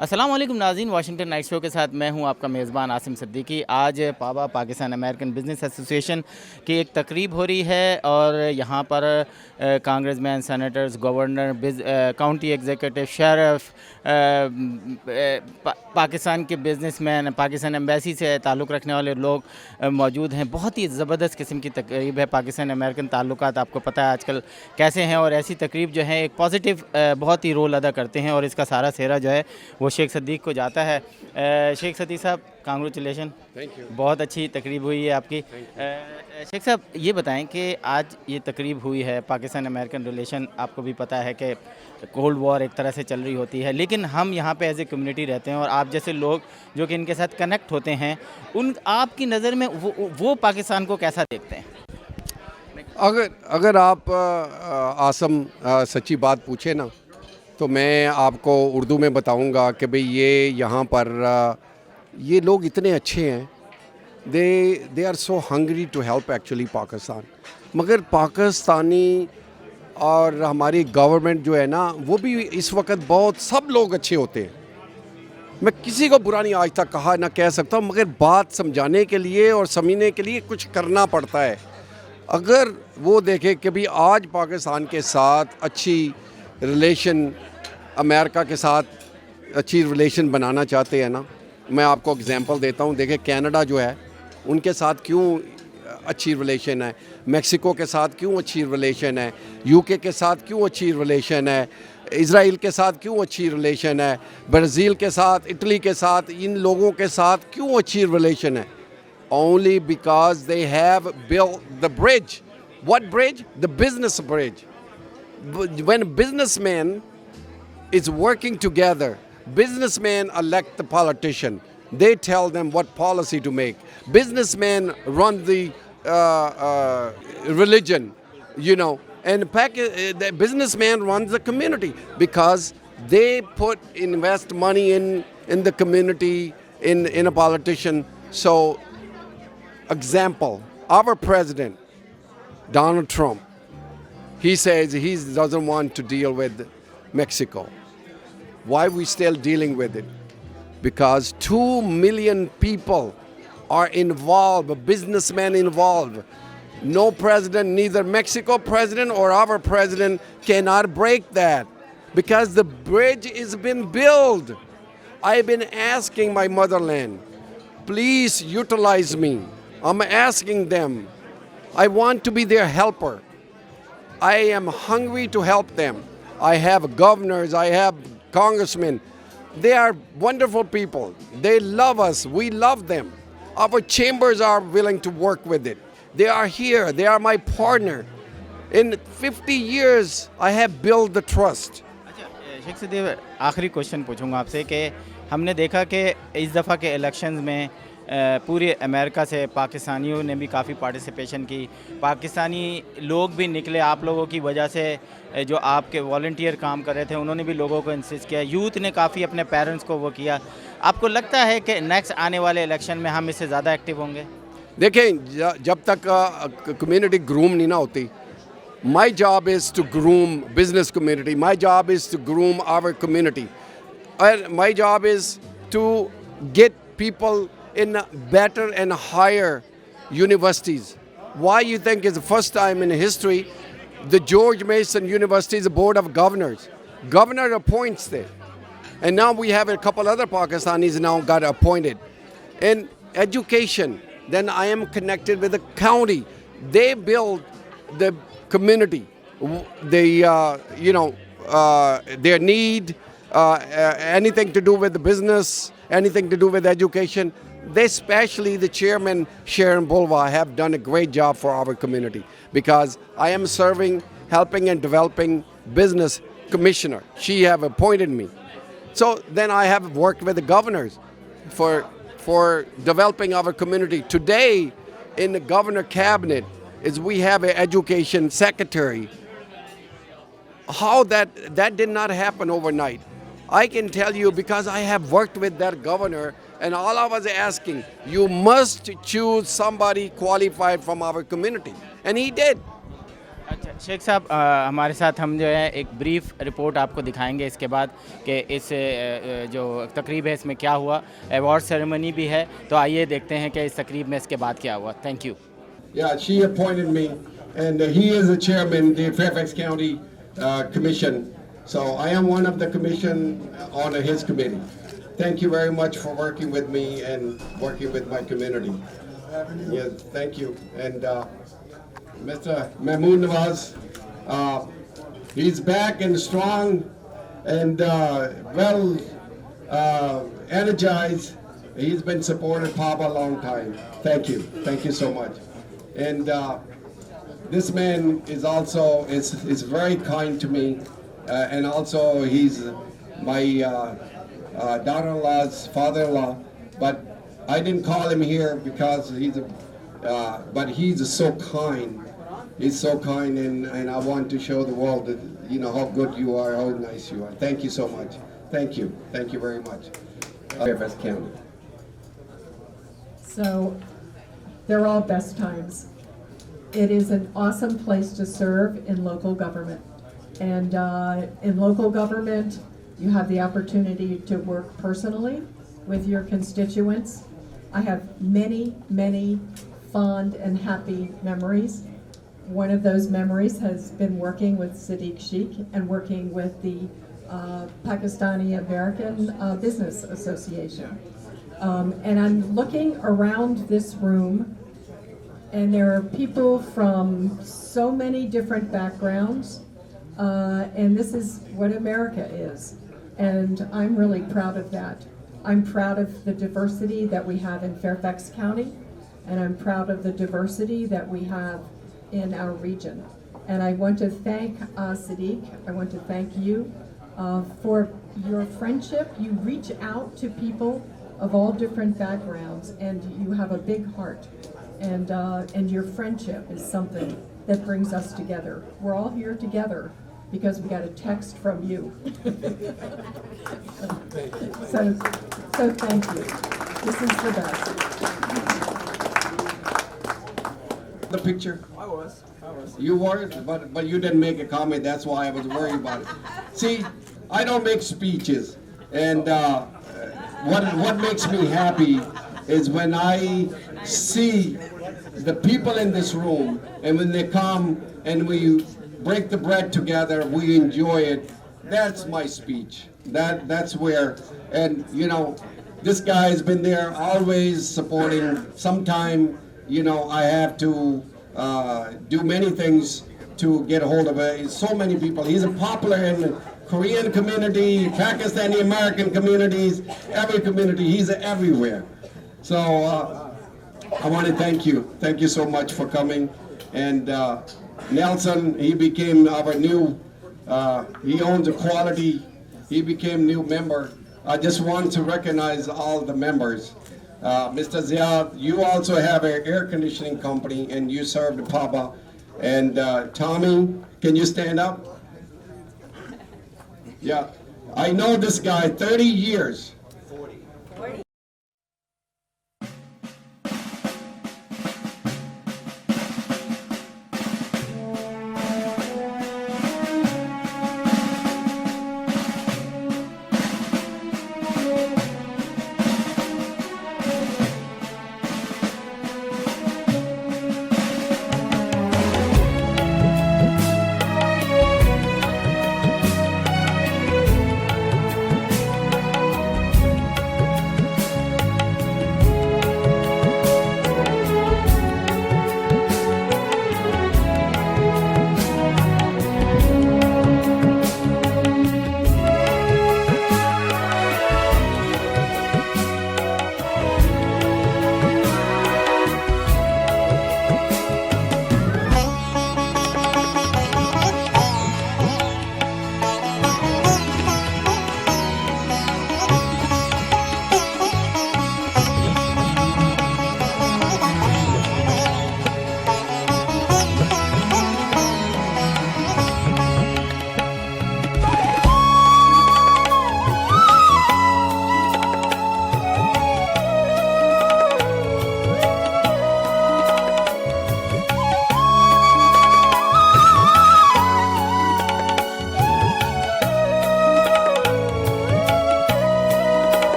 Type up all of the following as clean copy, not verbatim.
السلام علیکم ناظرین، واشنگٹن نائٹ شو کے ساتھ میں ہوں آپ کا میزبان عاصم صدیقی۔ آج PABA Pakistan American business association کی ایک تقریب ہو رہی ہے اور یہاں پر congressman, senators, governor, county executive, sheriff, Pakistan کے بزنس مین، پاکستان ایمبیسی سے تعلق رکھنے والے لوگ موجود ہیں۔ بہت ہی زبردست قسم کی تقریب ہے۔ پاکستان امریکن تعلقات آپ کو پتہ ہے آج کل کیسے ہیں، اور ایسی تقریب جو ہے ایک پازیٹیو بہت ہی رول ادا کرتے ہیں، اور اس کا سارا سہرا جو ہے وہ شیخ صدیق کو جاتا ہے۔ شیخ صدیق صاحب، کانگریچولیشن، بہت اچھی تقریب ہوئی ہے آپ کی۔ شیخ صاحب یہ بتائیں کہ آج یہ تقریب ہوئی ہے، پاکستان امریکن ریلیشن آپ کو بھی پتہ ہے کہ کولڈ وار ایک طرح سے چل رہی ہوتی ہے، لیکن ہم یہاں پہ ایز اے کمیونٹی رہتے ہیں، اور آپ جیسے لوگ جو کہ ان کے ساتھ کنیکٹ ہوتے ہیں، آپ کی نظر میں وہ پاکستان کو کیسا دیکھتے ہیں؟ اگر آپ عاصم سچی بات پوچھیں نا، تو میں آپ کو اردو میں بتاؤں گا کہ بھئی یہ یہاں پر یہ لوگ اتنے اچھے ہیں، they are so hungry to help actually Pakistan, مگر پاکستانی اور ہماری گورنمنٹ جو ہے نا وہ بھی اس وقت بہت سب لوگ اچھے ہوتے ہیں۔ میں کسی کو برا نہیں آج تک کہا نہ کہہ سکتا ہوں، مگر بات سمجھانے کے لیے اور سمجھنے کے لیے کچھ کرنا پڑتا ہے۔ اگر وہ دیکھیں کہ بھی آج پاکستان کے ساتھ اچھی ریلیشن، امریکہ کے ساتھ اچھی ریلیشن بنانا چاہتے ہیں نا، میں آپ کو اگزامپل دیتا ہوں۔ دیکھیں کینیڈا جو ہے ان کے ساتھ کیوں اچھی ریلیشن ہے، میکسیکو کے ساتھ کیوں اچھی ریلیشن ہے، یو کے ساتھ کیوں اچھی ریلیشن ہے، اسرائیل کے ساتھ کیوں اچھی ریلیشن ہے، برازیل کے ساتھ، اٹلی کے ساتھ، ان لوگوں کے ساتھ کیوں اچھی ریلیشن ہے؟ Only because they have built the bridge. What bridge? The business bridge. When businessmen is working together, businessmen elect the politician. They tell them what policy to make. Businessmen run the religion, and the businessman runs the community because they invest money in the community, in a politician. So example, our president, Donald Trump, he says he doesn't want to deal with Mexico. Why are we still dealing with it? Because 2 million people are involved, businessmen involved. No president, neither Mexico president or our president cannot break that because the bridge has been built. I've been asking my motherland, please utilize me. I'm asking them. I want to be their helper. I am hungry to help them. I have governors, I have congressmen. They are wonderful people. They love us. We love them. Our chambers are willing to work with it. They are here. They are my partner. In 50 years, I have built the trust. شیخ صدیق، آخری question پوچھوں گا آپ سے کہ ہم نے دیکھا کہ اس دفعہ کے الیکشنز میں پورے امریکہ سے پاکستانیوں نے بھی کافی پارٹیسپیشن کی، پاکستانی لوگ بھی نکلے آپ لوگوں کی وجہ سے، جو آپ کے والنٹیئر کام کر رہے تھے انہوں نے بھی لوگوں کو انسسٹ کیا، یوتھ نے کافی اپنے پیرنٹس کو وہ کیا۔ آپ کو لگتا ہے کہ نیکسٹ آنے والے الیکشن میں ہم اس سے زیادہ ایکٹیو ہوں گے؟ دیکھیں، جب تک کمیونٹی گروم نہیں نہ ہوتی، my job is to groom business community, my job is to groom our community, and my job is to get people in better and higher universities. Why you think it's the first time in history the George Mason University is a board of governors. Governor appoints there. And now we have a couple other Pakistanis now got appointed. In education, then I am connected with the county. They build the community. Their need, anything to do with the business, anything to do with education. They, especially the chairman, Sharon Bulwa, have done a great job for our community because I am serving, helping and developing business commissioner. She have appointed me. So then I have worked with the governors for developing our community. Today in the governor cabinet is we have an education secretary. How that did not happen overnight. I can tell you because I have worked with that governor, and all I was asking, you must choose somebody qualified from our community, and he did. اچھا शेख साहब हमारे साथ हम जो है एक brief report आपको दिखाएंगे इसके बाद कि इस जो तकरीब है इसमें क्या हुआ, अवार्ड सेरेमनी भी है, तो आइए देखते हैं कि इस तकरीब में इसके बाद क्या हुआ. Thank you. Yeah, she appointed me, and he is the chairman of the Fairfax County Commission. So I am one of the commission on his committee. Thank you very much for working with me and working with my community. Yes, thank you. And Mr. Mahmood Nawaz, he's back and strong and well energized. He's been supporting Papa a long time. Thank you. Thank you so much. And this man is also is very kind to me, and also he's my daughter-in-law's father-in-law. But I didn't call him here because but he's so kind. He's so kind, and I want to show the world that how good you are, how nice you are. Thank you so much. Thank you very much. Fairfax County. So they're all best times. It is an awesome place to serve in local government. And in local government, you have the opportunity to work personally with your constituents. I have many, many fond and happy memories. One of those memories has been working with Sadiq Sheikh and working with the Pakistani American Business Association. And I'm looking around this room, and there are people from so many different backgrounds, and this is what America is. And I'm really proud of that. I'm proud of the diversity that we have in Fairfax County, and I'm proud of the diversity that we have in our region. And I want to thank Sadiq, I want to thank you for your friendship. You reach out to people of all different backgrounds, and you have a big heart. And your friendship is something that brings us together. We're all here together because we got a text from you. So thank you. This is the best. The picture? I was. You were, but you didn't make a comment. That's why I was worried about it. See, I don't make speeches, and what makes me happy is when I see the people in this room, and when they come and we break the bread together, we enjoy it. That's my speech. That's where, and this guy has been there always supporting. Sometime, I have to do many things to get a hold of it. So many people. He's popular in the Korean community, Pakistani American communities, every community. He's everywhere. So I want to thank you. Thank you so much for coming. And Nelson, he became our new, he owns Equality. He became new member. I just want to recognize all the members. Mr. Ziad, you also have an air conditioning company, and you served Papa. And Tommy, can you stand up? Yeah, I know this guy 30 years.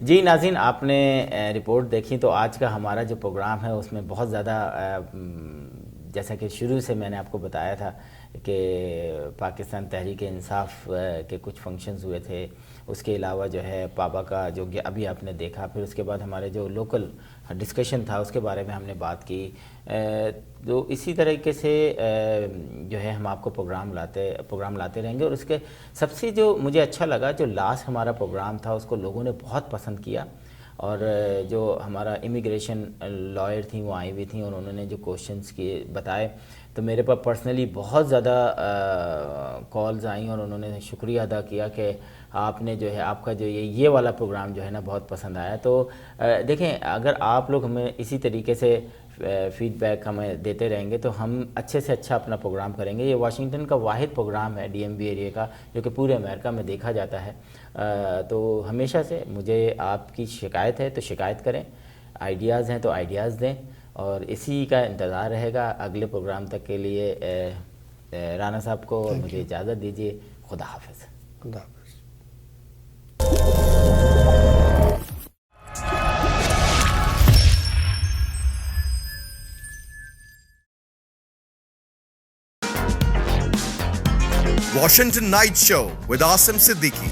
جی ناظرین، آپ نے report دیکھی تو آج کا ہمارا جو programme ہے اس میں بہت زیادہ جیسا کہ شروع سے میں نے آپ کو بتایا تھا کہ پاکستان تحریک انصاف کے کچھ فنکشنز ہوئے تھے، اس کے علاوہ جو ہے پابا کا جو ابھی آپ نے دیکھا، پھر اس کے بعد ہمارے جو لوکل ڈسکشن تھا اس کے بارے میں ہم نے بات کی. تو اسی طریقے سے جو ہے ہم آپ کو پروگرام لاتے رہیں گے. اور اس کے سب سے جو مجھے اچھا لگا، جو لاسٹ ہمارا پروگرام تھا اس کو لوگوں نے بہت پسند کیا، اور جو ہمارا امیگریشن لائر تھیں وہ آئی ہوئی تھیں اور انہوں نے جو کوشچنس کیے بتائے، تو میرے پاس پرسنلی بہت زیادہ کالز آئیں اور انہوں نے شکریہ ادا کیا کہ آپ نے جو ہے آپ کا جو یہ والا پروگرام جو ہے نا بہت پسند آیا. تو دیکھیں، اگر آپ لوگ ہمیں اسی طریقے سے فیڈ بیک ہمیں دیتے رہیں گے تو ہم اچھے سے اچھا اپنا پروگرام کریں گے. یہ واشنگٹن کا واحد پروگرام ہے DMV ایریا کا جو کہ پورے امریکہ میں دیکھا جاتا ہے. تو ہمیشہ سے مجھے آپ کی شکایت ہے تو شکایت کریں، آئیڈیاز ہیں تو آئیڈیاز دیں، اور اسی کا انتظار رہے گا اگلے پروگرام تک کے لیے. رانا صاحب کو مجھے اجازت دیجیے. خدا حافظ. خدا حافظ. Washington Night Show with Asim Siddiqui.